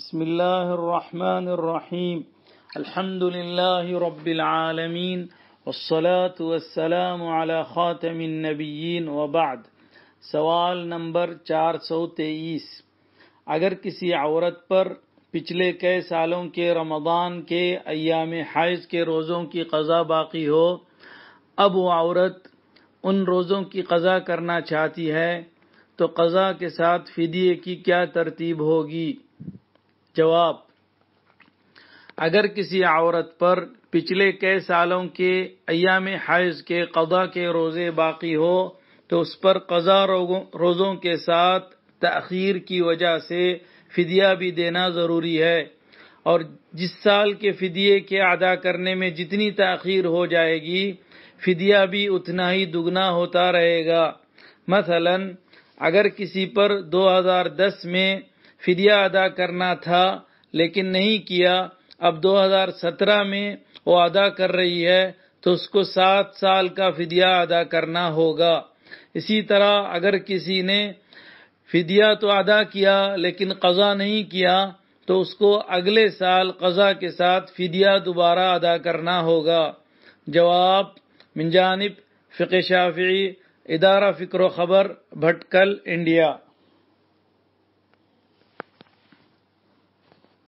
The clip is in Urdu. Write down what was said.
بسم اللہ الرحمن الرحیم الحمد للہ رب العالمین والصلاة والسلام علی خاتم النبیین وبعد۔ سوال نمبر 423، اگر کسی عورت پر پچھلے کئی سالوں کے رمضان کے ایام حیض کے روزوں کی قضا باقی ہو، اب وہ عورت ان روزوں کی قضا کرنا چاہتی ہے تو قضا کے ساتھ فدیے کی کیا ترتیب ہوگی؟ جواب: اگر کسی عورت پر پچھلے کئی سالوں کے ایام حیض کے قضا کے روزے باقی ہو تو اس پر قضا روزوں کے ساتھ تاخیر کی وجہ سے فدیہ بھی دینا ضروری ہے، اور جس سال کے فدیے کے ادا کرنے میں جتنی تاخیر ہو جائے گی فدیہ بھی اتنا ہی دگنا ہوتا رہے گا۔ مثلا اگر کسی پر 2010 میں فدیہ ادا کرنا تھا لیکن نہیں کیا، اب 2017 میں وہ ادا کر رہی ہے تو اس کو 7 سال کا فدیہ ادا کرنا ہوگا۔ اسی طرح اگر کسی نے فدیہ تو ادا کیا لیکن قضا نہیں کیا تو اس کو اگلے سال قضا کے ساتھ فدیہ دوبارہ ادا کرنا ہوگا۔ جواب من جانب فقہ شافعی، ادارہ فکر و خبر، بھٹکل، انڈیا۔